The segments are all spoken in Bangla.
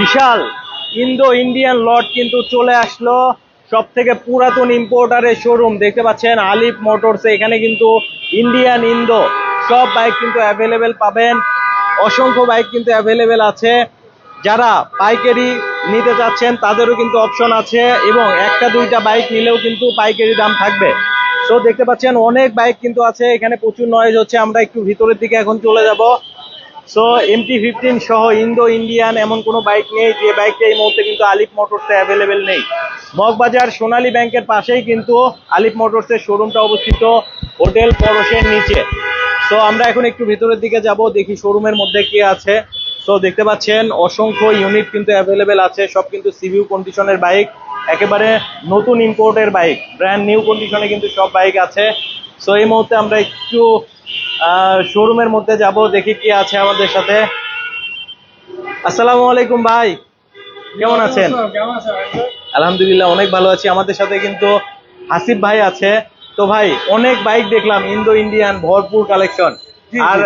বিশাল ইন্দো ইন্ডিয়ান লট কিন্তু চলে আসলো। সব থেকে পুরাতন ইম্পোর্টারের শোরুম দেখতে পাচ্ছেন আলিফ মোটরস। এখানে কিন্তু ইন্ডিয়ান ইন্দো সব বাইক কিন্তু অ্যাভেলেবেল পাবেন। অসংখ্য বাইক কিন্তু অ্যাভেলেবেল আছে। যারা পাইকারি নিতে চাচ্ছেন তাদেরও কিন্তু অপশন আছে, এবং একটা দুইটা বাইক নিলেও কিন্তু পাইকারি দাম থাকবে। তো দেখতে পাচ্ছেন অনেক বাইক কিন্তু আছে এখানে, প্রচুর নয়েজ হচ্ছে। আমরা একটু ভিতরের দিকে এখন চলে যাব। সো MT-15 সহ ইন্দো ইন্ডিয়ান এমন কোনো বাইক নেই যে বাইকটা এই মুহূর্তে কিন্তু আলিফ মোটরসে অ্যাভেলেবেল নেই। মগবাজার সোনালী ব্যাংকের পাশেই কিন্তু আলিফ মোটরসের শোরুমটা অবস্থিত, হোটেল পরশের নিচে। তো আমরা এখন একটু ভিতরের দিকে যাব, দেখি শোরুমের মধ্যে কি আছে। তো দেখতে পাচ্ছেন অসংখ্য ইউনিট কিন্তু অ্যাভেলেবেল আছে, সব কিন্তু সিভিউ কন্ডিশনের বাইক, একেবারে নতুন ইম্পোর্টের বাইক, ব্র্যান্ড নিউ কন্ডিশনে কিন্তু সব বাইক আছে। সো এই মুহূর্তে আমরা একটু শোরুমের মধ্যে যাব, দেখি কি আছে আমাদের সাথে। আসসালামু আলাইকুম ভাই, কেমন আছেন? আলহামদুলিল্লাহ অনেক ভালো আছি। আমাদের সাথে কিন্তু হাসিব ভাই আছে। তো ভাই অনেক বাইক দেখলাম, ইন্দো ইন্ডিয়ান ভরপুর কালেকশন। আর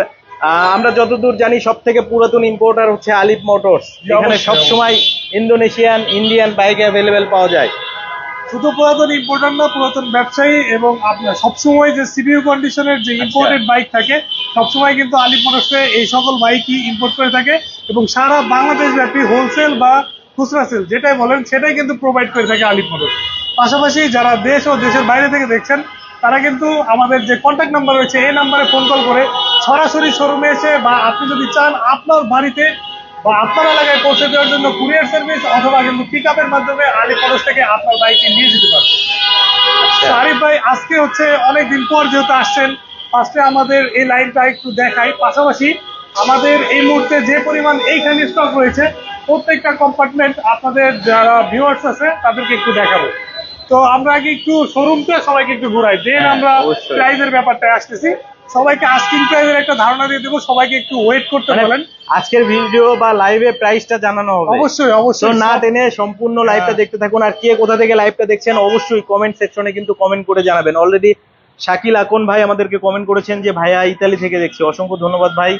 আমরা যতদূর জানি সব থেকে পুরাতন ইম্পোর্টার হচ্ছে আলিফ মোটরস। এখানে সবসময় ইন্দোনেশিয়ান ইন্ডিয়ান বাইক অ্যাভেলেবেল পাওয়া যায়। শুধু পুরাতন ইম্পোর্টার না, পুরাতন ব্যবসায়ী এবং আপনার সবসময় যে সিপিইউ কন্ডিশনের যে ইম্পোর্টেড বাইক থাকে সবসময় কিন্তু আলিফ মোটরসে এই সকল বাইকই ইম্পোর্ট করে থাকে, এবং সারা বাংলাদেশ ব্যাপী হোলসেল বা খুচরা সেল যেটাই বলেন সেটাই কিন্তু প্রোভাইড করে থাকে আলিফ মোটরস। পাশাপাশি যারা দেশ ও দেশের বাইরে থেকে দেখছেন তারা কিন্তু আমাদের যে কন্ট্যাক্ট নাম্বার রয়েছে এই নাম্বারে ফোন কল করে সরাসরি শোরুমে এসে, বা আপনি যদি চান আপনার বাড়িতে বা আপনার এলাকায় পৌঁছে দেওয়ার জন্য কুরিয়ার সার্ভিস অথবা কিন্তু পিক আপের মাধ্যমে আলিফ মোটরস থেকে আপনার বাইকটি নিয়ে যেতে পারেন। আরিফ ভাই, আজকে হচ্ছে অনেকদিন পর যেহেতু আসছেন, ফার্স্টে আমাদের এই লাইনটা একটু দেখাই, পাশাপাশি আমাদের এই মুহূর্তে যে পরিমাণ এইখানে স্টক রয়েছে প্রত্যেকটা কম্পার্টমেন্ট আপনাদের যারা ভিউয়ার্স আছে তাদেরকে একটু দেখাবো। তো আমরা আগে একটু শোরুমটা সবাইকে একটু ঘুরাই, দেন আমরা প্রাইজের ব্যাপারটা আসতেছি। সবাইকে আস্কিং প্রাইজের একটা ধারণা দিয়ে দেবো, সবাইকে একটু ওয়েট করতে বলেন। আজকের ভিডিও বা লাইভে প্রাইসটা জানানো হবে অবশ্যই অবশ্যই, না টেনে সম্পূর্ণ লাইভটা দেখতে থাকুন। আর কে কোথা থেকে লাইভটা দেখছেন অবশ্যই কমেন্ট সেকশনে কিন্তু কমেন্ট করে জানাবেন। অলরেডি শাকিল আকন ভাই আমাদেরকে কমেন্ট করেছেন যে ভাইয়া ইতালি থেকে দেখছি, অসংখ্য ধন্যবাদ ভাই।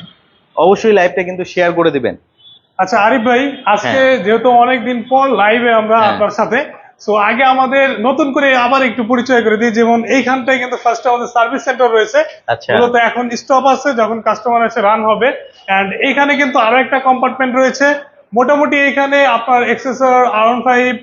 অবশ্যই লাইভটা কিন্তু শেয়ার করে দিবেন। আচ্ছা আরিফ ভাই, আজকে যেহেতু অনেকদিন পর লাইভে আমরা আপনার সাথে, সো আগে আমাদের নতুন করে আবার একটু পরিচয় করে দিই। যেমন এইখানটায় কিন্তু ফার্স্ট আমাদের সার্ভিস সেন্টার রয়েছে, মূলত এখন স্টপ আছে, যখন কাস্টমার এসে রান হবে। এন্ড এইখানে কিন্তু আরো একটা কম্পার্টমেন্ট রয়েছে। মোটামুটি এখানে আপনার এক্সেসর, R15,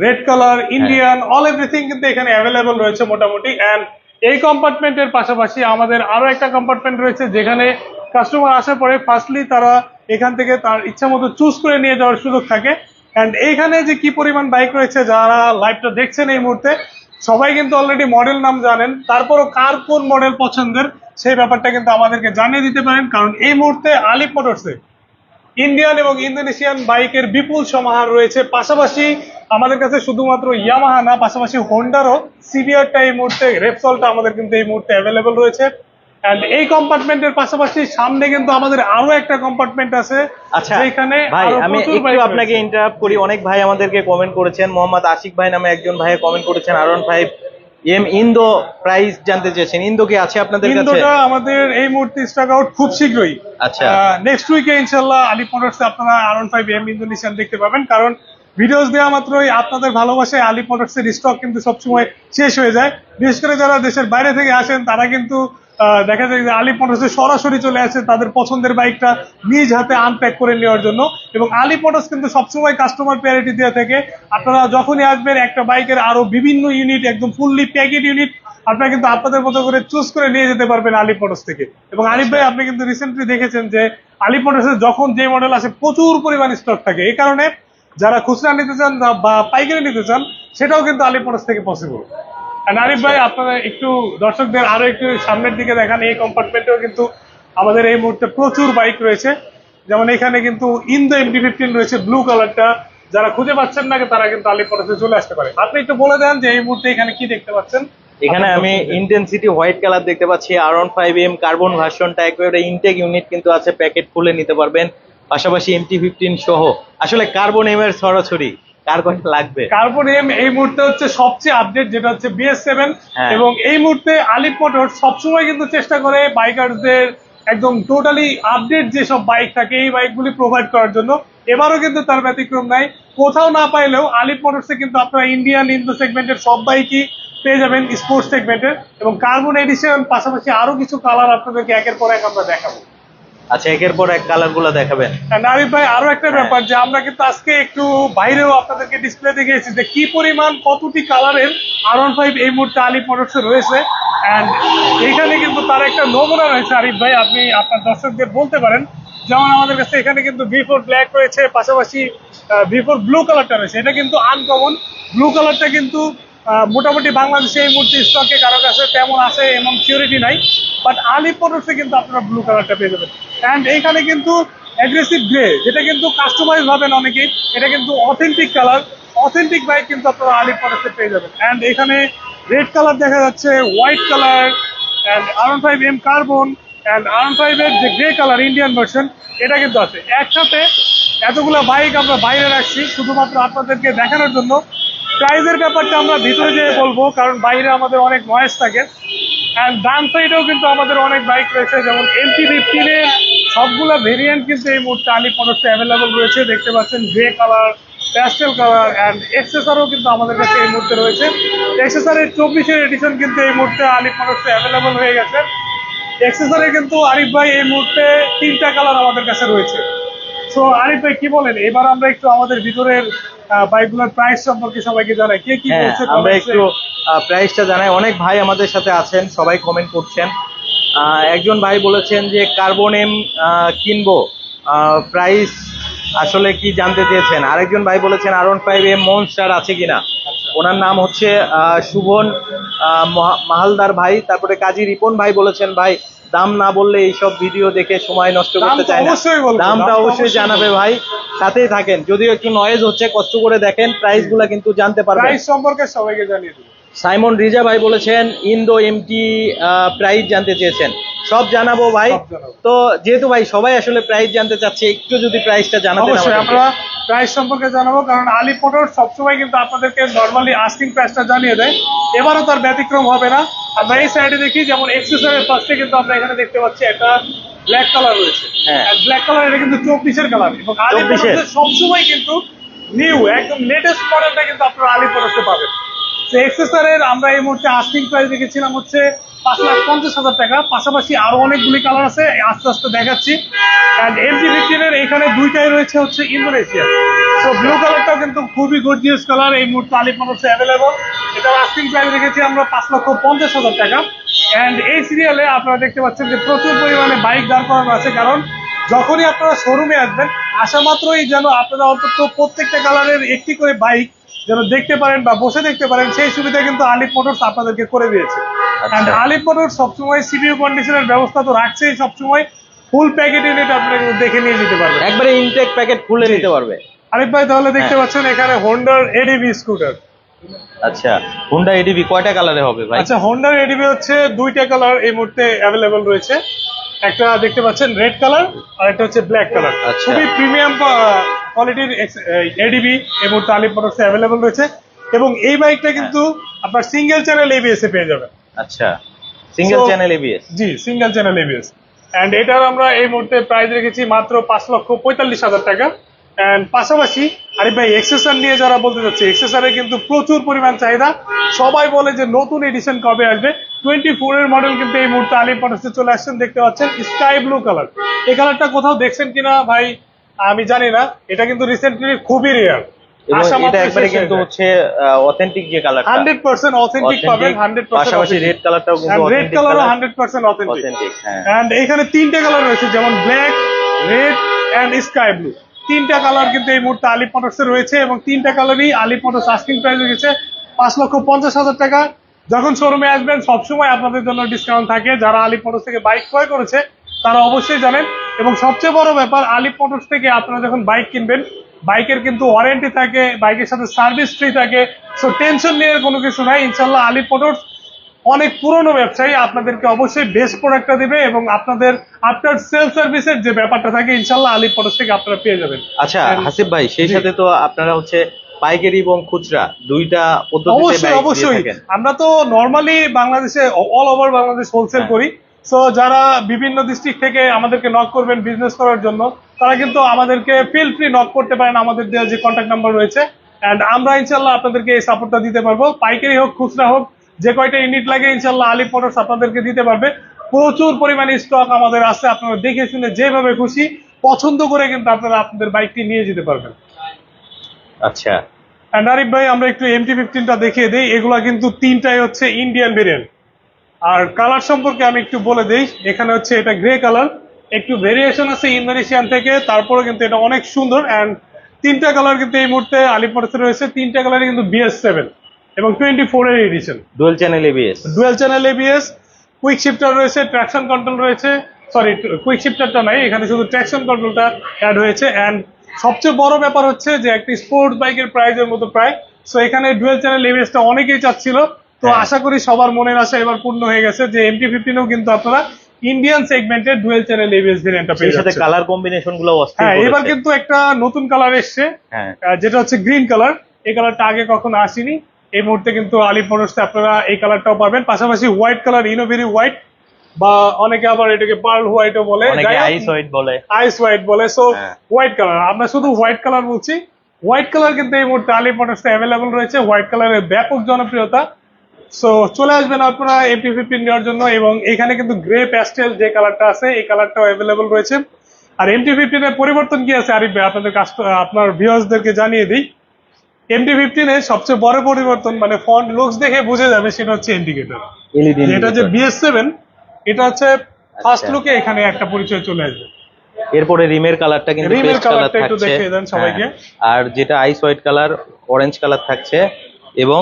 red colour, Indian, all everything কিন্তু এখানে অ্যাভেলেবল রয়েছে মোটামুটি। এন্ড এই কম্পার্টমেন্টের পাশাপাশি আমাদের আরো একটা কম্পার্টমেন্ট রয়েছে যেখানে কাস্টমার আসার পরে ফার্স্টলি তারা এখান থেকে তার ইচ্ছা মতো চুজ করে নিয়ে যাওয়ার সুযোগ থাকে। এন্ড এইখানে যে কি পরিমাণ বাইক রয়েছে, যারা লাইভটা দেখছেন এই মুহূর্তে সবাই কিন্তু অলরেডি মডেল নাম জানেন, তারপরও কার কোন মডেল পছন্দের সেই ব্যাপারটা কিন্তু আমাদেরকে জানিয়ে দিতে পারেন। কারণ এই মুহূর্তে আলিফ মোটরসে ইন্ডিয়ান এবং ইন্দোনেশিয়ান বাইকের বিপুল সমাহার রয়েছে। পাশাপাশি আমাদের কাছে শুধুমাত্র ইয়ামাহা না, পাশাপাশি হোন্ডারও সিভিয়ারটা এই মুহূর্তে, রেপসলটা আমাদের কিন্তু এই মুহূর্তে অ্যাভেলেবল রয়েছে। এন্ড এই কম্পার্টমেন্টের পাশাপাশি সামনে কিন্তু আমাদের আরো একটা কম্পার্টমেন্ট আছে। আচ্ছা ভাই, আমি একটু আপনাকে ইন্টারাপ্ট করি। অনেক ভাই আমাদেরকে কমেন্ট করেছেন, মোহাম্মদ আশিক ভাই নামে একজন ভাই কমেন্ট করেছেন R15 ইন্দো প্রাইস জানতে চেয়েছেন। ইন্দো কি আছে আপনাদের কাছে? ইন্দোটা আমাদের এই মুহূর্তে স্টক আউট খুব শীঘ্রই। আচ্ছা, নেক্সট উইকে ইনশাআল্লাহ আলিফ মোটরসে আপনারা R15 ইন্দোনেশিয়ান দেখতে পাবেন। কারণ ভিডিওস দেওয়া মাত্রই আপনাদের ভালোবাসায় আলিফ মোটরসের স্টক কিন্তু সবসময় শেষ হয়ে যায়। বিশেষ করে যারা দেশের বাইরে থেকে আসেন তারা কিন্তু দেখা যায় যে আলিফ মোটরসে সরাসরি চলে আসে তাদের পছন্দের বাইকটা নিজ হাতে আনপ্যাক করে নেওয়ার জন্য। এবং আলিফ মোটরস কিন্তু সবসময় কাস্টমার প্রায়োরিটি দিয়ে থাকে। আপনারা যখনই আসবেন একটা বাইকের আরো বিভিন্ন ইউনিট, একদম ফুললি প্যাকেট ইউনিট আপনারা কিন্তু আপনাদের মতো করে চুজ করে নিয়ে যেতে পারবেন আলিফ মোটরস থেকে। এবং আলিফ ভাই, আপনি কিন্তু রিসেন্টলি দেখেছেন যে আলিফ মোটরসে যখন যে মডেল আসে প্রচুর পরিমাণ স্টক থাকে। এই কারণে যারা খুচরা নিতে চান বা পাইকারি নিতে চান সেটাও কিন্তু আলিফ মোটরস থেকে পসিবল। আরিফ ভাই, আপনারা একটু দর্শকদের আরো একটু সামনের দিকে দেখান। এই কম্পার্টমেন্টেও কিন্তু আমাদের এই মুহূর্তে প্রচুর বাইক রয়েছে। যেমন এখানে কিন্তু ইন্দো MT-15 রয়েছে ব্লু কালারটা, যারা খুঁজে পাচ্ছেন না তারা কিন্তু আলিফ মোটরসে চলে আসতে পারে। আপনি একটু বলে দেন যে এই মুহূর্তে এখানে কি দেখতে পাচ্ছেন। এখানে আমি ইন্টেন্সিটি হোয়াইট কালার দেখতে পাচ্ছি, R15 কার্বন ভার্সনটা একেবারে ইনটেক ইউনিট কিন্তু আছে, প্যাকেট খুলে নিতে পারবেন। পাশাপাশি MT-15 সহ আসলে কার্বন এম এর ছড়াছড়ি, কার কয়টা লাগবে? কার্বন এম এই মুহূর্তে হচ্ছে সবচেয়ে আপডেট, যেটা হচ্ছে BS7। এবং এই মুহূর্তে আলিফ মোটরস সবসময় কিন্তু চেষ্টা করে বাইকারদের একদম টোটালি আপডেট যেসব বাইক থাকে এই বাইকগুলি প্রোভাইড করার জন্য। এবারও কিন্তু তার ব্যতিক্রম নাই। কোথাও না পাইলেও আলিফ মোটরসে কিন্তু আপনারা ইন্ডিয়ান ইন্দো সেগমেন্টের সব বাইকই পেয়ে যাবেন স্পোর্টস সেগমেন্টের, এবং কার্বন এডিশন পাশাপাশি আরো কিছু কালার আপনাদেরকে একের পর এক আমরা দেখাবো। আচ্ছা, একের পর এক কালার গুলো দেখাবেন। আরিফ ভাই আরো একটা ব্যাপার যে আমরা কিন্তু আজকে একটু বাইরেও আপনাদেরকে ডিসপ্লে দেখিয়েছি যে কি পরিমাণ কতটি কালারের R15 এই মুহূর্তে আলিফ মোটরসে রয়েছে। এন্ড এখানে কিন্তু তার একটা নমুনা রয়েছে আরিফ ভাই, আপনি আপনার দর্শকদের বলতে পারেন। যেমন আমাদের কাছে এখানে কিন্তু V4 ব্ল্যাক রয়েছে, পাশাপাশি V4 ব্লু কালারটা রয়েছে। এটা কিন্তু আনকমন। ব্লু কালারটা কিন্তু মোটামুটি বাংলাদেশে এই মুহূর্তে স্টকে কারো কাছে তেমন আছে এমন সিউরিটি নাই, বাট আলিফ মোটরসে কিন্তু আপনারা ব্লু কালারটা পেয়ে যাবেন। অ্যান্ড এইখানে কিন্তু অ্যাগ্রেসিভ গ্রে, যেটা কিন্তু কাস্টমাইজ ভাবেন অনেকেই, এটা কিন্তু অথেন্টিক কালার, অথেন্টিক বাইক কিন্তু আপনারা আলিফ মোটরসে পেয়ে যাবেন। অ্যান্ড এখানে রেড কালার দেখা যাচ্ছে, white colour, and R15M carbon, and R15 এর যে গ্রে কালার ইন্ডিয়ান ভার্সন, এটা কিন্তু আছে। একসাথে এতগুলো বাইক আমরা বাইরে রাখছি শুধুমাত্র আপনাদেরকে দেখানোর জন্য। প্রাইজের ব্যাপারটা আমরা ভিতরে যেয়ে বলবো, কারণ বাইরে আমাদের অনেক নয়েজ থাকে। অ্যান্ড ডান সাইডেও কিন্তু আমাদের অনেক বাইক রয়েছে, যেমন MT-15 এর সবগুলো ভেরিয়েন্ট কিন্তু এই মুহূর্তে আলিফ মোটরসে অ্যাভেলেবল রয়েছে। দেখতে পাচ্ছেন grey colour, pastel colour, and এক্সেসরও কিন্তু আমাদের কাছে এই মুহূর্তে রয়েছে। এক্সেসরের 24 এডিশন কিন্তু এই মুহূর্তে আলিফ মোটরসে অ্যাভেলেবল হয়ে গেছে। এক্সেসরে কিন্তু আরিফ ভাই এই মুহূর্তে 3টা কালার আমাদের কাছে রয়েছে। সো আরিফ ভাই কি বলেন, এবার আমরা একটু আমাদের ভিতরের বাইকগুলোর প্রাইস সম্পর্কে সবাইকে জানাই, কে কি বলছে আমরা একটু প্রাইসটা জানাই। অনেক ভাই আমাদের সাথে আছেন, সবাই কমেন্ট করছেন। একজন ভাই বলেছেন যে কার্বন এম কিনবো, প্রাইস আসলে কি জানতে চেয়েছেন। আরেকজন ভাই বলেছেন R15M মনস্টার আছে কিনা। ওনার নাম হচ্ছে শুভন মাহালদার ভাই। তারপরে কাজী রিপন ভাই বলেছেন ভাই দাম না বললে এইসব ভিডিও দেখে সময় নষ্ট করতে চাই না, দামটা অবশ্যই জানাবে ভাই, সাথেই থাকেন। যদিও একটু নয়েজ হচ্ছে, কষ্ট করে দেখেন, প্রাইস গুলা কিন্তু জানতে পারবেন। প্রাইস সম্পর্কে সবাইকে জানিয়ে দেব। সাইমন রিজা ভাই বলেছেন ইন্দো এমটি প্রাইস জানতে চেয়েছেন, সব জানাবো ভাই। তো যেহেতু ভাই সবাই আসলে প্রাইস জানতে চাচ্ছে, একটু যদি প্রাইসটা জানাতেন। অবশ্যই আমরা প্রাইস সম্পর্কে জানাবো, কারণ আলিফ মোটরস সবসময় কিন্তু আপনাদেরকে নরমালি আস্কিং প্রাইসটা জানিয়ে দেয়, এবারও তার ব্যতিক্রম হবে না। আমরা এই সাইডে দেখি, যেমন এক্সেসরের ফার্স্টে কিন্তু আমরা এখানে দেখতে পাচ্ছি একটা ব্ল্যাক কালার রয়েছে। ব্ল্যাক কালার এটা কিন্তু 24-এর কালার, এবং আলিফ মোটরসে সবসময় কিন্তু নিউ একদম লেটেস্ট মডেলটা কিন্তু আপনারা আলিফ মোটরসে পাবেন। এক্সেসরের আমরা এই মুহূর্তে আস্কিং প্রাইস রেখেছিলাম হচ্ছে 5,50,000 টাকা। পাশাপাশি আরো অনেকগুলি কালার আছে, আস্তে আস্তে দেখাচ্ছি। এন্ড MT-15 এর এখানে দুইটাই রয়েছে হচ্ছে ইন্দোনেশিয়া। তো ব্লু কালারটাও কিন্তু খুবই গর্জিয়াস কালার, এই মুহূর্তে আলিফ মোটরসে অ্যাভেলেবল। এটার আস্কিং প্রাইস রেখেছি আমরা 5,50,000 টাকা। এন্ড এই সিরিয়ালে আপনারা দেখতে পাচ্ছেন যে প্রচুর পরিমাণে বাইক দাঁড় করানো আছে, কারণ যখনই আপনারা শোরুমে আসবেন আসা মাত্রই যেন আপনারা অন্তত প্রত্যেকটা কালারের একটি করে বাইক যেন দেখতে পারেন বা বসে দেখতে পারেন, সেই সুবিধা কিন্তু আলিফ মোটরস আপনাদেরকে করে দিয়েছে। আলিফ মোটরস সবসময় সিপিইউ কন্ডিশনের ব্যবস্থা তো রাখছেই, সবসময় ফুল প্যাকেট ইউনিট আপনি দেখে নিয়ে যেতে পারবেন, একবারে ইনটেক প্যাকেট খুলে নিতে পারবে। আরিফ ভাই তাহলে দেখতে পাচ্ছেন এখানে হোন্ডার এডিবি স্কুটার। আচ্ছা, হোন্ডা এডিবি কয়টা কালারে হবে ভাই? আচ্ছা, হোন্ডার এডিবি হচ্ছে 2টা কালার এই মুহূর্তে অ্যাভেলেবল রয়েছে। একটা দেখতে পাচ্ছেন রেড কালার, আর একটা হচ্ছে ব্ল্যাক কালার। খুবই প্রিমিয়াম কোয়ালিটির এডিবি এই মুহূর্তে আলিফ মোটরসে অ্যাভেলেবল রয়েছে, এবং এই বাইকটা কিন্তু আপনার সিঙ্গেল চ্যানেল এবিএস এ পেয়ে যাবেন। আচ্ছা, সিঙ্গেল চ্যানেল এবিএস। জি, সিঙ্গেল চ্যানেল এবিএস। এন্ড এটার আমরা এই মুহূর্তে প্রাইস রেখেছি মাত্র 5,45,000 টাকা। এন্ড পাশাপাশি আরিফ ভাই এক্সেসর নিয়ে যারা বলতে চাচ্ছে, এক্সেসরে কিন্তু প্রচুর পরিমাণ চাহিদা। সবাই বলে যে নতুন এডিশন কবে আসবে। 24 এর মডেল কিন্তু এই মুহূর্তে আলিফ মোটরসে চলে আসছেন। দেখতে পাচ্ছেন স্কাই ব্লু কালার। এই কালারটা কোথাও দেখছেন কিনা ভাই আমি জানি না, এটা কিন্তু রিসেন্টলি খুবই রেয়ার। এটা একবারে কিন্তু হচ্ছে অথেন্টিক যে কালারটা 100% অথেন্টিক পাবেন, 100%। পাশাপাশি রেড কালারটাও কিন্তু রেড কালারও 100% অথেন্টিক। হ্যাঁ, এন্ড এখানে 3টে কালার রয়েছে, যেমন black, red and sky blue. 3টা কালার কিন্তু এই মুহূর্তে আলিফ মোটরসে রয়েছে, এবং 3টা কালারই আলিফ মোটরস আস্কিং প্রাইস রেখেছে 5,50,000 টাকা। যখন শোরুমে আসবেন সবসময় আপনাদের জন্য ডিসকাউন্ট থাকে। যারা আলিফ মোটরস থেকে বাইক ক্রয় করেছে তারা অবশ্যই জানেন। এবং সবচেয়ে বড় ব্যাপার, আলিফ মোটরস থেকে আপনারা যখন বাইক কিনবেন, বাইকের কিন্তু ওয়ারেন্টি থাকে, বাইকের সাথে সার্ভিস ফ্রি থাকে। সো টেনশন নেওয়ার কোনো কিছু নাই। ইনশাল্লাহ আলিফ মোটরস অনেক পুরনো ব্যবসায়ী, আপনাদেরকে অবশ্যই বেস্ট প্রোডাক্টটা দিবে, এবং আপনাদের আফটার সেল সার্ভিসের যে ব্যাপারটা থাকে ইনশাল্লাহ আলিফ মোটরস থেকে আপনারা পেয়ে যাবেন। আচ্ছা হাসিব ভাই, সেই সাথে তো আপনারা হচ্ছে পাইকারি এবং খুচরা দুইটা পদ্ধতিতে অবশ্যই আমরা তো নরমালি বাংলাদেশে অল ওভার বাংলাদেশ হোলসেল করি। সো যারা বিভিন্ন ডিস্ট্রিক্ট থেকে আমাদেরকে নক করবেন বিজনেস করার জন্য, তারা কিন্তু আমাদেরকে ফিল ফ্রি নক করতে পারেন আমাদের দেওয়া যে কন্ট্যাক্ট নাম্বার রয়েছে। অ্যান্ড আমরা ইনশাল্লাহ আপনাদেরকে এই সাপোর্টটা দিতে পারবো, পাইকারি হোক খুচরা হোক, যে কয়টা ইউনিট লাগে ইনশাল্লাহ আলিফ মোটরস আপনাদেরকে দিতে পারবে। প্রচুর পরিমাণে স্টক আমাদের আছে, আপনারা দেখে শুনে যেভাবে খুশি পছন্দ করে কিন্তু আপনারা আপনাদের বাইকটি নিয়ে যেতে পারবেন। আচ্ছা, অ্যান্ড আরিফ ভাই আমরা একটু MT-15টা দেখিয়ে দিই। এগুলা কিন্তু তিনটাই হচ্ছে ইন্ডিয়ান ভেরিয়েন্ট। আর কালার সম্পর্কে আমি একটু বলে দিই, এখানে হচ্ছে এটা গ্রে কালার, একটু ভেরিয়েশন আছে ইন্দোনেশিয়ান থেকে, তারপরে কিন্তু এটা অনেক সুন্দর। অ্যান্ড তিনটা কালার কিন্তু এই মুহূর্তে আলিফ মোটরসে রয়েছে, তিনটা কালারই কিন্তু BS7 এবং 24 এর edition. Dual channel ABS, dual channel ABS, quick shifter রয়েছে, ট্র্যাকশন কন্ট্রোল রয়েছে, সরি কুইক শিফটারটা নাই, এখানে শুধু ট্র্যাকশন কন্ট্রোলটা অ্যাড হয়েছে। অ্যান্ড সবচেয়ে বড় ব্যাপার হচ্ছে যে একটি স্পোর্টস বাইকের প্রাইজের মতো প্রায়, সো এখানে ডুয়াল চ্যানেল ABS-টা অনেকেই চাচ্ছিল, তো আশা করি সবার মনের আশা এবার পূর্ণ হয়ে গেছে যে MT-15-এও কিন্তু আপনারা ইন্ডিয়ান সেগমেন্টের ডুয়াল চ্যানেল ABS ভেরিয়েন্টটা পেয়ে সাথে যাচ্ছেন। কালার কম্বিনেশন গুলো অস্থির হ্যাঁ, এবার করেছে। কিন্তু একটা নতুন কালার এসছে, হ্যাঁ, যেটা হচ্ছে গ্রিন কালার। এই কালারটা আগে কখনো আসেনি, এই মুহূর্তে কিন্তু আলিফ মোটরসে আপনারা এই কালারটাও পাবেন। পাশাপাশি হোয়াইট কালার, ইনোভেরি হোয়াইট, বা অনেকে আবার এটাকে পার্ল হোয়াইটও বলে, অনেকে আইস হোয়াইট বলে, আইস হোয়াইট বলে। সো হ্যাঁ। হোয়াইট কালার, আমরা শুধু হোয়াইট কালার বলছি। হোয়াইট কালার কিন্তু এই মুহূর্তে আলিফ মোটরসে অ্যাভেলেবল রয়েছে, হোয়াইট কালারের ব্যাপক জনপ্রিয়তা। সো চলে আসবেন আপনারা MT-15 নেওয়ার জন্য। এবং এখানে কিন্তু গ্রে প্যাস্টেল যে কালারটা আছে এই কালারটাও অ্যাভেলেবল রয়েছে। আর MT-15 এর পরিবর্তন কি আছে আরিফ ভাই, আপনাদের আপনার ভিউয়ার্সদেরকে জানিয়ে দিই। MT-15 এর সবচেয়ে বড় পরিবর্তন, মানে ফন্ট লুকস দেখে বুঝে যাবে, সেটা হচ্ছে ইন্ডিকেটর। এলইডি। এটা যে BS7, এটা হচ্ছে ফার্স্ট লুকে এখানে একটা পরিচয় চলে আসবে। এরপরে রিমের কালারটা কিন্তু রিমের পেস্ট কালার কালারটা একটু থাকছে। দেখিয়ে দেন সবাইকে। হ্যাঁ, আর যেটা আইস হোয়াইট কালার, অরেঞ্জ কালার থাকছে এবং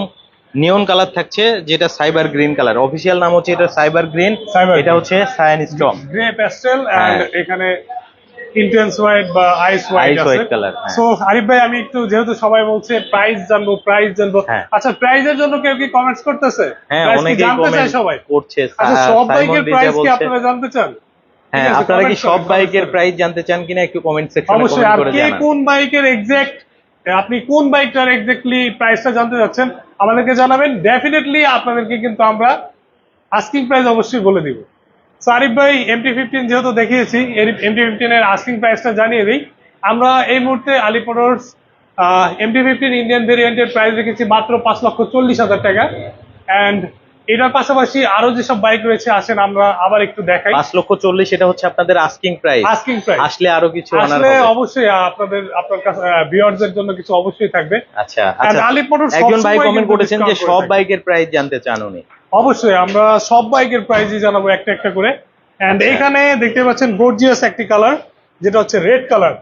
নিয়ন কালার থাকছে, যেটা সাইবার গ্রিন কালার। অফিসিয়াল নাম হচ্ছে এটা সাইবার গ্রিন, Cyber এটা green। হচ্ছে cyan storm. Grey pastel and হ্যাঁ। এখানে ইন্টেন্স হোয়াইট বা আইস হোয়াইট Ice আছে। white color, হ্যাঁ। সো আরিফ ভাই আমি একটু, যেহেতু সবাই বলছে প্রাইস জানবো প্রাইস জানবো, হ্যাঁ। আচ্ছা প্রাইজের জন্য কেউ কি কমেন্টস করতেছে? হ্যাঁ, Price কি অনেকেই জানতে চায় কমেন্ট সবাই? করছে। আচ্ছা সব সাইমন বাইকের রেজা প্রাইস কি বলছে, আপনারা জানতে চান? হ্যাঁ, ঠিক আছে, আপনারা কি comment সব করেন, বাইকের comment প্রাইস জানতে চান কিনা একটু কমেন্ট সেকশনে অবশ্যই। কমেন্ট আর করে কে জানান। কোন বাইকের এক্সাক্ট, আপনি কোন বাইকটার এক্স্যাক্টলি প্রাইসটা জানতে চাচ্ছেন আমাদেরকে জানাবেন। ডেফিনেটলি আপনাদেরকে কিন্তু আমরা আস্কিং প্রাইস অবশ্যই বলে দিব। সো আরিফ ভাই MT-15 যেহেতু দেখিয়েছি, MT-15 এর আস্কিং প্রাইসটা জানিয়ে দিই। আমরা এই মুহূর্তে আলিফ মোটরস MT-15 ইন্ডিয়ান ভেরিয়েন্টের প্রাইস রেখেছি মাত্র 5,40,000 টাকা। অ্যান্ড এটার পাশাপাশি আরো যেসব বাইক রয়েছে আসেন আমরা আবার একটু দেখাই। 5,40,000 এটা হচ্ছে আপনাদের আস্কিং প্রাইস। আস্কিং প্রাইস আসলে আরো কিছু অনার আসলে হবে। অবশ্যই আপনার কাছে ভিউয়ারদের জন্য কিছু অবশ্যই থাকবে। আচ্ছা And আচ্ছা, আলিফ মোটরস একজন ভাই সবসময় কমেন্ট কিন্তু করেছেন যে discount করে সব থাকে। বাইকের প্রাইস জানতে চান উনি। অবশ্যই আমরা সব বাইকের প্রাইসই জানাবো একটা একটা করে। এন্ড আচ্ছা। এখানে দেখতে পাচ্ছেন গর্জিয়াস একটি কালার, যেটা হচ্ছে রেড কালার।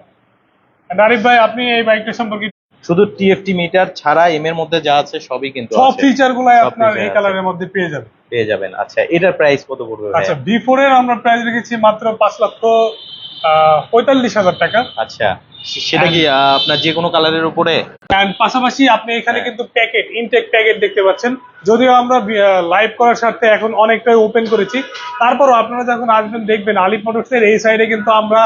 এন্ড আরিফ ভাই আপনি এই বাইকটা সম্পর্কে শুধু TFT মিটার ছাড়া এম এর মধ্যে যা আছে সবই কিন্তু সব আছে, ফিচার গুলাই সব আপনার feature এই আছে। কালারের মধ্যে পেয়ে যাবেন। পেয়ে যাবেন। আচ্ছা, এটার প্রাইস কত পড়বে ভাইয়া? আচ্ছা B4 এর আমরা প্রাইস রেখেছি মাত্র 5,45,000 টাকা। আচ্ছা, সেটা কি আপনার যে কোনো কালারের উপরে? এন্ড পাশাপাশি আপনি এখানে হ্যাঁ। কিন্তু প্যাকেট, ইনটেক প্যাকেট দেখতে পাচ্ছেন। যদিও আমরা লাইভ করার স্বার্থে এখন অনেকটাই ওপেন করেছি, তারপরও আপনারা যখন আসবেন দেখবেন আলিফ মোটরসের এই সাইডে কিন্তু আমরা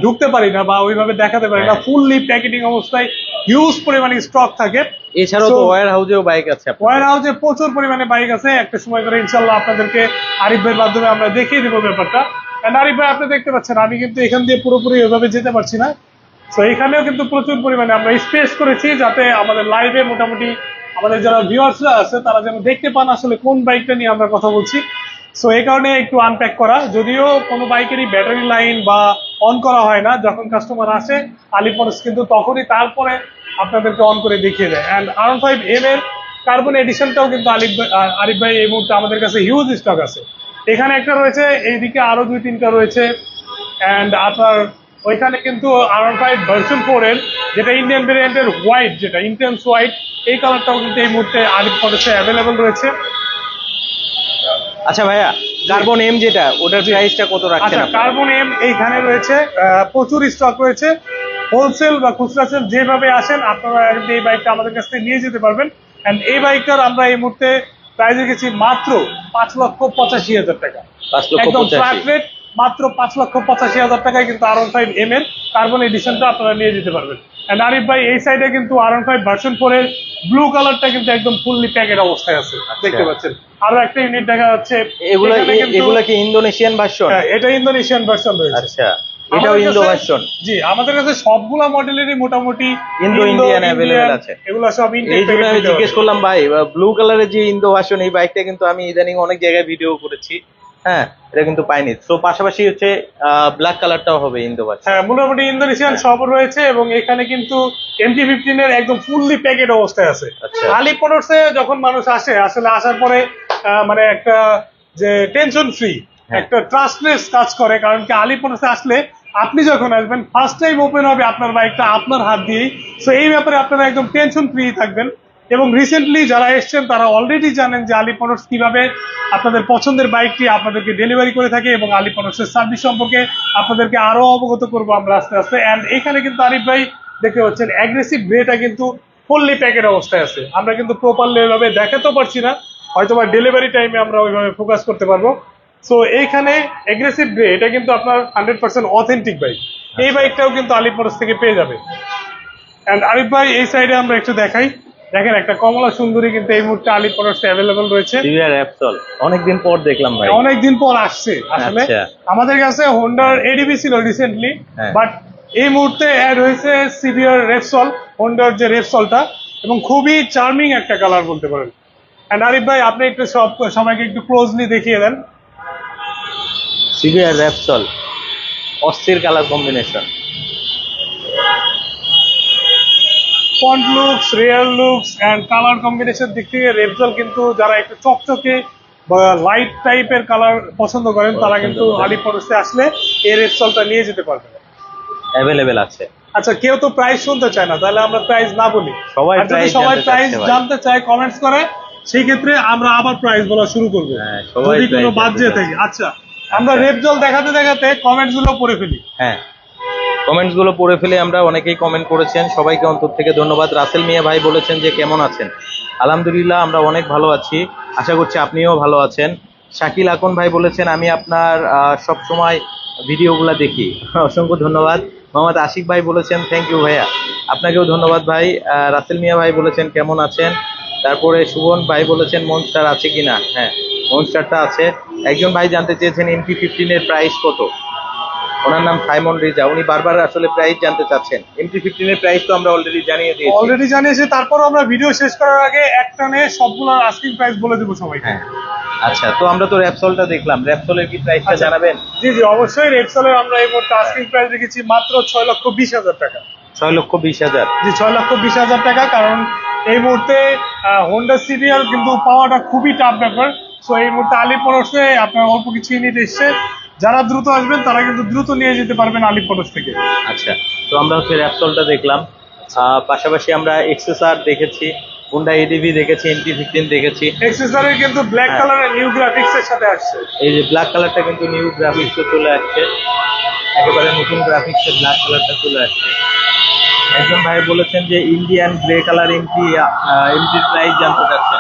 ঢুকতে পারি না বা ওইভাবে দেখাতে পারি না। হ্যাঁ। ফুললি প্যাকেটিং অবস্থায় হিউজ পরিমাণে স্টক থাকে। এছাড়াও তো So, ওয়্যার হাউসেও বাইক আছে আপনাদের। ওয়ার হাউসে প্রচুর পরিমাণে বাইক আছে। একটা সময় করে ইনশাল্লাহ আপনাদেরকে আরিফ ভাইয়ের মাধ্যমে আমরা দেখিয়ে দেবো ব্যাপারটা। And আরিফ ভাই আপনি দেখতে পাচ্ছেন আমি কিন্তু এখান দিয়ে পুরোপুরি ওইভাবে যেতে পারছি না। তো এখানেও কিন্তু প্রচুর পরিমাণে আমরা স্পেস করেছি, যাতে আমাদের লাইভে মোটামুটি আমাদের যারা ভিউয়ার্সরা আছে তারা যেন দেখতে পান আসলে কোন বাইকটা নিয়ে আমরা কথা বলছি। সো এই কারণে একটু আনপ্যাক করা। যদিও কোনো বাইকেরই ব্যাটারি লাইন বা অন করা হয় না, যখন কাস্টমার আসে আলিফ মোটরস কিন্তু তখনই তারপরে আপনাদেরকে অন করে দেখিয়ে দেয়। অ্যান্ড R15M এর কার্বন এডিশনটাও কিন্তু আরিফ ভাই এই মুহূর্তে আমাদের কাছে হিউজ স্টক আছে। এখানে একটা রয়েছে, এইদিকে আরো 2-3টা রয়েছে। অ্যান্ড আপনার ওইখানে কিন্তু R15 ভার্সন 4 এর যেটা ইন্ডিয়ান ভেরিয়েন্টের হোয়াইট, যেটা ইন্টেন্স হোয়াইট, এই কালারটাও কিন্তু এই মুহূর্তে আলিফ মোটরসে অ্যাভেলেবল রয়েছে। আচ্ছা ভাইয়া, কার্বন এম যেটা, ওটার প্রাইসটা কত রাখছেন আচ্ছা আপনারা? কার্বন এম এইখানে রয়েছে, প্রচুর স্টক রয়েছে। হোলসেল বা খুচরা সেল যেভাবে আসেন আপনারা কিন্তু এই বাইকটা আমাদের কাছ থেকে নিয়ে যেতে পারবেন। এন্ড এই বাইকটার আমরা এই মুহূর্তে প্রাইস রেখেছি মাত্র 5,85,000 টাকা। একদম ফ্ল্যাট 5,85,000। রেট, মাত্র 5,85,000 টাকায় কিন্তু R15M এর কার্বন এডিশনটা আপনারা নিয়ে যেতে পারবেন। এন্ড আরিফ ভাই এই সাইডে কিন্তু R15 ভার্সন 4 এর ব্লু কালারটা কিন্তু একদম ফুললি প্যাকেট অবস্থায় আছে, দেখতে পাচ্ছেন। আরো একটা ইউনিট দেখা যাচ্ছে, এগুলো কি ইন্দোনেশিয়ান ভার্সন? হ্যাঁ, এটা ইন্দোনেশিয়ান ভার্সন রয়েছে। আচ্ছা, এটাও ইন্দো ভার্সন? জি, আমাদের কাছে সবগুলা মডেলেরই মোটামুটি ইন্দো ইন্ডিয়ান अवेलेबल আছে। এগুলো সব এই জন্য আমি জিজ্ঞেস করলাম ভাই, ব্লু কালারের যে ইন্দো ভার্সন, এই বাইকটা কিন্তু আমি ইদানিং অনেক জায়গায় ভিডিও করেছি, হ্যাঁ, এটা কিন্তু পাইনি। তো পাশাপাশি হচ্ছে ব্ল্যাক কালারটাও হবে ইন্দো ভার্সন? হ্যাঁ, মোটামুটি ইন্দোনেশিয়ান সব রয়েছে, এবং এখানে কিন্তু MT-15 এর একদম ফুললি প্যাকেট অবস্থায় আছে। আচ্ছা। আলিপ মোটরসে যখন মানুষ আসে, আসলে আসার পরে মানে একটা যে টেনশন ফ্রি, একটা ট্রাস্টলেস কাজ করে। কারণ কি, আলিপ মোটরসে আসলে আপনি যখন আসবেন, ফার্স্ট টাইম ওপেন হবে আপনার বাইকটা আপনার হাত দিয়েই। সো এই ব্যাপারে আপনারা একদম টেনশন ফ্রি থাকবেন। এবং রিসেন্টলি যারা এসেছেন তারা অলরেডি জানেন যে আলিপ মোটরস কিভাবে আপনাদের পছন্দের বাইকটি আপনাদেরকে ডেলিভারি করে থাকে, এবং আলিপ মোটরসের সার্ভিস সম্পর্কে আপনাদেরকে আরো অবগত করবো আমরা আস্তে আস্তে। অ্যান্ড এখানে কিন্তু আরিফ ভাই দেখতে পাচ্ছেন অ্যাগ্রেসিভ গ্রেটা কিন্তু ফুললি প্যাকেট অবস্থায় আছে। আমরা কিন্তু প্রপারলি ওইভাবে দেখাতেও পারছি না, হয়তো বা ডেলিভারি টাইমে আমরা ওইভাবে ফোকাস করতে পারবো। সো এইখানে এগ্রেসিভ গ্রে, এটা কিন্তু আপনার 100% অথেন্টিক বাইক। এই বাইকটাও কিন্তু আলিপ মোটরস থেকে পেয়ে যাবে। এন্ড আরিফ ভাই এই সাইডে আমরা একটু দেখাই, দেখেন একটা কমলা সুন্দরী কিন্তু এই মুহূর্তে আলিপ মোটরসে অ্যাভেলেবল রয়েছে। সিভিয়ার র্যাপসল অনেকদিন পর দেখলাম ভাই। অনেকদিন পর আসছে আসলে। আচ্ছা। আমাদের কাছে হোন্ডার এডিবি ছিল রিসেন্টলি, বাট এই মুহূর্তে অ্যাড হয়েছে সিভিয়ার রেপসল, হোন্ডার যে রেপসলটা, এবং খুবই চার্মিং একটা কালার বলতে পারেন। এন্ড আরিফ ভাই আপনি একটু সবাইকে একটু ক্লোজলি দেখিয়ে দেন। সিভিয়ার র্যাপসল, অস্থির কালার কম্বিনেশন। Front looks, rear looks and colour combination দিক থেকে রেপসল কিন্তু যারা একটু চকচকে বা লাইট টাইপের কালার পছন্দ করেন, তারা কিন্তু আলিপ মোটরসে আসলে এই রেপসলটা নিয়ে যেতে পারবেন। অ্যাভেলেবেল আছে। আচ্ছা, কেউ তো প্রাইস শুনতে চায় না, তাহলে আমরা প্রাইস না বলি। সবাই প্রাইস জানতে চায় কমেন্টস করে, সেই ক্ষেত্রে আমরা আবার প্রাইস বলা শুরু করবো, যদি কোনো বাদ যেয়ে থাকে। আচ্ছা, আমরা রেপসল দেখাতে দেখাতে কমেন্টস গুলো পড়ে ফেলি। হ্যাঁ, কমেন্টস গুলো পড়ে ফেলে আমরা অনেকেই কমেন্ট করেছেন, সবাইকে অন্তর থেকে ধন্যবাদ। রাসেল মিয়া ভাই বলেছেন যে কেমন আছেন? আলহামদুলিল্লাহ, আমরা অনেক ভালো আছি, আশা করছি আপনিও ভালো আছেন। শাকিল আকন ভাই বলেছেন আমি আপনার সব সময় ভিডিওগুলো দেখি, অসংখ্য ধন্যবাদ। মোহাম্মদ আশিক ভাই বলেছেন থ্যাংক ইউ ভাইয়া, আপনাকেও ধন্যবাদ ভাই। রাসেল মিয়া ভাই বলেছেন কেমন আছেন। তারপরে সুবন ভাই বলেছেন মনস্টার আছে কিনা? হ্যাঁ, মনস্টারটা আছে। একজন ভাই জানতে চেয়েছেন MT-15 এর প্রাইস কত, ওনার নাম সাইমন রিজা, উনি বারবার আসলে প্রাইস জানতে চাচ্ছেন। MT-15 এর প্রাইস তো আমরা অলরেডি জানিয়েছি, তারপর আমরা ভিডিও শেষ করার আগে একটানে সবগুলোর আস্কিং প্রাইস বলে দেবো সবাইকে। হ্যাঁ, আচ্ছা, তো আমরা তো র্যাপসলটা দেখলাম, র্যাপসলের কি প্রাইসটা জানাবেন? জি জি, অবশ্যই। রেপসলের আমরা এই মুহূর্তে আস্কিং প্রাইস রেখেছি মাত্র 6,20,000 টাকা। 6,20,000? জি, 6,20,000 টাকা। কারণ এই মুহূর্তে হোন্ডা সিরিয়াল কিন্তু পাওয়াটা খুবই টাফ ব্যাপার। সো এই মুহূর্তে আলিপ মোটরসে আপনার অল্প কিছু ইউনিট এসছে, যারা দ্রুত আসবেন তারা কিন্তু দ্রুত নিয়ে যেতে পারবেন আলিপ মোটরস থেকে। আচ্ছা, তো আমরা হচ্ছে র্যাপসলটা দেখলাম, পাশাপাশি আমরা এক্সেসআর দেখেছি, হোন্ডা এডিভি দেখেছি, MT-15 দেখেছি। এক্সেসরিজ কিন্তু ব্ল্যাক কালারের নিউ গ্রাফিক্স এর সাথে আসছে। এই যে ব্ল্যাক কালারটা কিন্তু নিউ গ্রাফিক্সে চলে আসছে, একেবারে নতুন গ্রাফিক্সে ব্ল্যাক কালারটা চলে আসছে। একজন ভাই বলেছেন যে ইন্ডিয়ান গ্রে কালার এমটির প্রাইস জানতে চাচ্ছেন।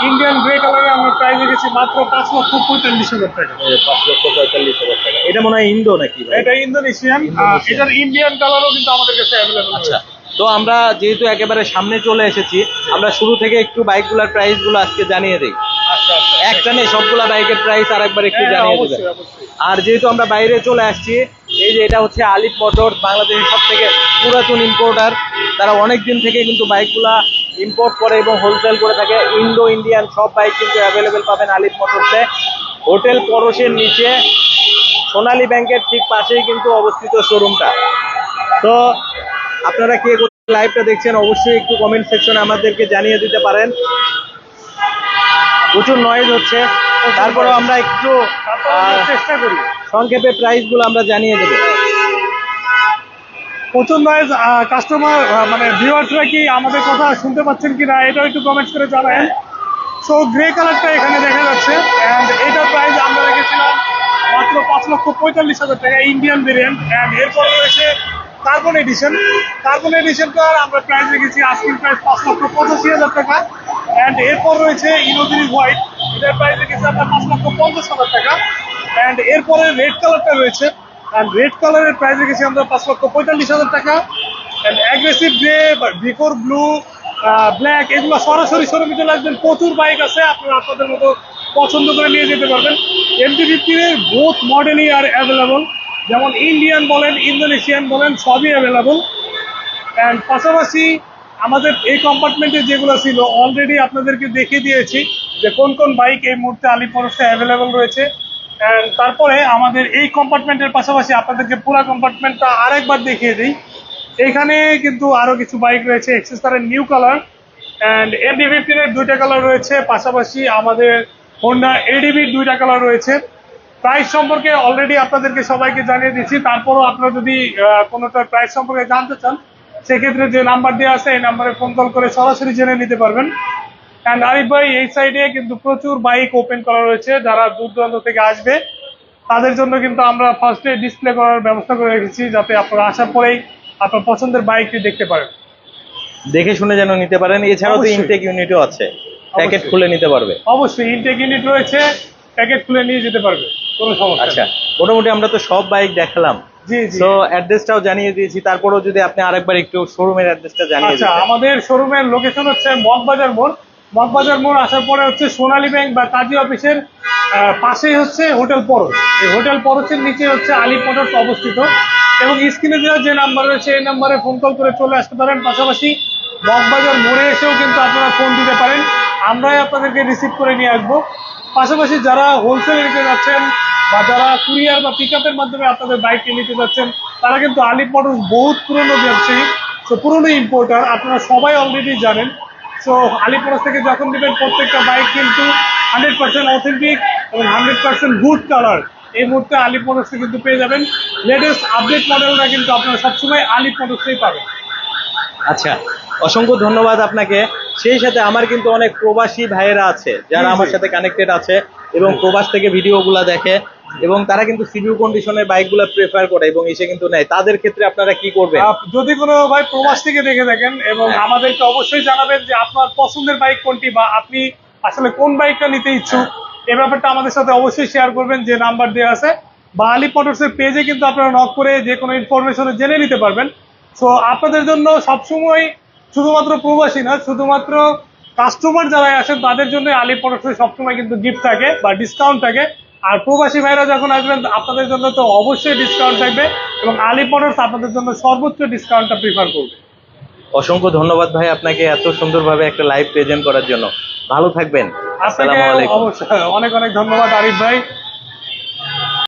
ইন্ডিয়ান গ্রে কালারে আমরা প্রাইস রেখেছি মাত্র 5,45,000 টাকা। 5,45,000 টাকা। এটা মনে হয় ইন্দো নাকি ভাই? এটা ইন্দোনেশিয়ান। এটার ইন্ডিয়ান কালারও কিন্তু আমাদের কাছে অ্যাভেলেবল আছে। তো আমরা যেহেতু একেবারে সামনে চলে এসেছি, আমরা শুরু থেকে একটু বাইকগুলোর প্রাইস গুলো আজকে জানিয়ে দিই। একটানে সবগুলা বাইকের প্রাইস আরেকবার একটু জানিয়ে দেবেন। আর যেহেতু আমরা বাইরে চলে আসছি, এই যে এটা হচ্ছে আলিপ মোটরস, বাংলাদেশের সব থেকে পুরাতন ইম্পোর্টার। তারা অনেক দিন থেকে কিন্তু বাইকগুলা ইম্পোর্ট করে এবং হোলসেল করে থাকে। ইন্দো ইন্ডিয়ান সব বাইক কিন্তু অ্যাভেলেবেল পাবেন আলিপ মোটরসে। হোটেল পরশের নিচে সোনালী ব্যাংকের ঠিক পাশেই কিন্তু অবস্থিত শোরুমটা। তো আপনারা কে লাইভটা দেখছেন অবশ্যই একটু কমেন্ট সেকশনে আমাদেরকে জানিয়ে দিতে পারেন। প্রচুর নয়েজ হচ্ছে, তারপরেও আমরা একটু চেষ্টা করি সংক্ষেপে প্রাইস গুলো আমরা জানিয়ে দেবো। প্রচুর নয়েজ, কাস্টমার মানে ভিউয়ার্সরা কি আমাদের কথা শুনতে পাচ্ছেন কিনা এটাও একটু কমেন্টস করে জানাবেন। সো গ্রে কালারটা এখানে দেখা যাচ্ছে, এন্ড এটার প্রাইস আমরা রেখেছিলাম মাত্র 5,45,000 টাকা, ইন্ডিয়ান ভেরিয়েন্ট। এন্ড এরপর রয়েছে কার্বন এডিশন। কার্বন এডিশনটার আমরা প্রাইস রেখেছি আস্কিং প্রাইস 5,85,000 টাকা। এন্ড এরপর রয়েছে ইনোজিনি হোয়াইট, এটার প্রাইস রেখেছি আমরা 5,50,000 টাকা। এন্ড এরপরে রেড কালারটা রয়েছে, এন্ড রেড কালারের প্রাইস রেখেছি আমরা 5,45,000 টাকা। অ্যাগ্রেসিভ গ্রে, ভিকোর ব্লু, ব্ল্যাক, এগুলো সরাসরি শোরুমে চলে আসবেন। প্রচুর বাইক আছে, আপনারা আপনাদের মতো পছন্দ করে নিয়ে যেতে পারবেন। MT-15 এর বোথ মডেলই আর অ্যাভেলেবল, যেমন ইন্ডিয়ান বলেন, ইন্দোনেশিয়ান বলেন, সবই অ্যাভেলেবল। অ্যান্ড পাশাপাশি আমাদের এই কম্পার্টমেন্টে যেগুলো ছিল অলরেডি আপনাদেরকে দেখিয়ে দিয়েছি যে কোন কোন বাইক এই মুহূর্তে আলিপ মোটরসে অ্যাভেলেবল রয়েছে। অ্যান্ড তারপরে আমাদের এই কম্পার্টমেন্টের পাশাপাশি আপনাদেরকে পুরো কম্পার্টমেন্টটা আরেকবার দেখিয়ে দিই। এখানে কিন্তু আরো কিছু বাইক রয়েছে, এক্সেসারের নিউ কালার, অ্যান্ড MT-15 এর দুইটা কালার রয়েছে, পাশাপাশি আমাদের হোন্ডা ADB-র দুইটা কালার রয়েছে। প্রাইস সম্পর্কে অলরেডি আপনাদেরকে সবাইকে জানিয়ে দিচ্ছি, তারপরও আপনারা যদি কোনোটার প্রাইস সম্পর্কে জানতে চান সেক্ষেত্রে যে নাম্বার দেওয়া আছে এই নাম্বারে ফোন কল করে সরাসরি জেনে নিতে পারবেন। অ্যান্ড আরিফ ভাই, এই সাইডে কিন্তু প্রচুর বাইক ওপেন করা রয়েছে, যারা দূর দূরান্ত থেকে আসবে তাদের জন্য কিন্তু আমরা ফার্স্টে ডিসপ্লে করার ব্যবস্থা করে রেখেছি, যাতে আপনারা আসার পরেই আপনার পছন্দের বাইকটি দেখতে পারেন, দেখে শুনে যেন নিতে পারেন। এছাড়াও তো অবশ্যই। ইনটেক ইউনিটও আছে, প্যাকেট অবশ্যই। খুলে নিতে পারবে। অবশ্যই ইনটেক ইউনিট রয়েছে, প্যাকেট খুলে নিয়ে যেতে পারবে, কোনো সমস্যা আচ্ছা, নেই। মোটামুটি আমরা তো সব বাইক দেখালাম, জি জি। তো অ্যাড্রেসটাও জানিয়ে দিয়েছি, তারপরেও যদি আপনি আরেকবার একটু শোরুমের অ্যাড্রেসটা জানিয়ে আচ্ছা, দিতেন। আমাদের শোরুমের লোকেশন হচ্ছে মগবাজার মোড়। মগবাজার মোড় আসার পরে হচ্ছে সোনালী ব্যাংক বা কাজী অফিসের পাশেই হচ্ছে হোটেল পরশ। এই হোটেল পরশের নিচে হচ্ছে আলিপ মোটরস অবস্থিত, এবং স্ক্রিনে দেওয়া যে নাম্বার রয়েছে এই নাম্বারে ফোন কল করে চলে আসতে পারেন। পাশাপাশি মগবাজার মোড়ে এসেও কিন্তু আপনারা ফোন দিতে পারেন, আমরাই আপনাদেরকে রিসিভ করে নিয়ে আসবো। পাশাপাশি যারা হোলসেল নিতে যাচ্ছেন বা যারা কুরিয়ার বা পিক আপের মাধ্যমে আপনাদের বাইকটি নিতে যাচ্ছেন, তারা কিন্তু আলিপ মোটরস বহুত পুরনো ব্যবসায়ী, তো পুরনো ইম্পোর্টার, আপনারা সবাই অলরেডি জানেন। সো আলিপ মোটরস থেকে যখন নেবেন প্রত্যেকটা বাইক কিন্তু 100% অথেন্টিক এবং 100% গুড কালার এই মুহূর্তে আলিপ মোটরসে কিন্তু পেয়ে যাবেন। লেটেস্ট আপডেট মডেলটা কিন্তু আপনারা সবসময় আলিপ মোটরসেই পাবেন। আচ্ছা, অসংখ্য ধন্যবাদ আপনাকে। সেই সাথে আমার কিন্তু অনেক প্রবাসী ভাইয়েরা আছে যারা জি, জি। আমার সাথে কানেক্টেড আছে এবং প্রবাস থেকে ভিডিওগুলো দেখে, এবং তারা কিন্তু সিভিউ কন্ডিশনের বাইকগুলো প্রেফার করে এবং এসে কিন্তু নেয়। তাদের ক্ষেত্রে আপনারা কি করবেন? যদি কোনো ভাই প্রবাস থেকে দেখে থাকেন এবং হ্যাঁ। আমাদেরকে অবশ্যই জানাবেন যে আপনার পছন্দের বাইক কোনটি বা আপনি আসলে কোন বাইকটা নিতে ইচ্ছুক, এই ব্যাপারটা আমাদের সাথে অবশ্যই শেয়ার করবেন যে নাম্বার দেওয়া আছে, বা আলিপ মোটরসের পেজে কিন্তু আপনারা নক করে যে কোনো ইনফরমেশন জেনে নিতে পারবেন। সো আপনাদের জন্য সবসময় শুধুমাত্র প্রবাসী না, শুধুমাত্র কাস্টমার যারা আসেন তাদের জন্য আলিপ মোটরসে সবসময় কিন্তু গিফট থাকে বা ডিসকাউন্ট থাকে। আর প্রবাসী ভাইরা যখন আসবেন আপনাদের জন্য তো অবশ্যই ডিসকাউন্ট থাকবে, এবং আলিপ মোটরস আপনাদের জন্য সর্বোচ্চ ডিসকাউন্টটা প্রিফার করবে। অসংখ্য ধন্যবাদ ভাই আপনাকে এত সুন্দরভাবে একটা লাইভ প্রেজেন্ট করার জন্য। ভালো থাকবেন। আপনাকে আসসালামু আলাইকুম। অবশ্যই অনেক অনেক ধন্যবাদ আরিফ ভাই।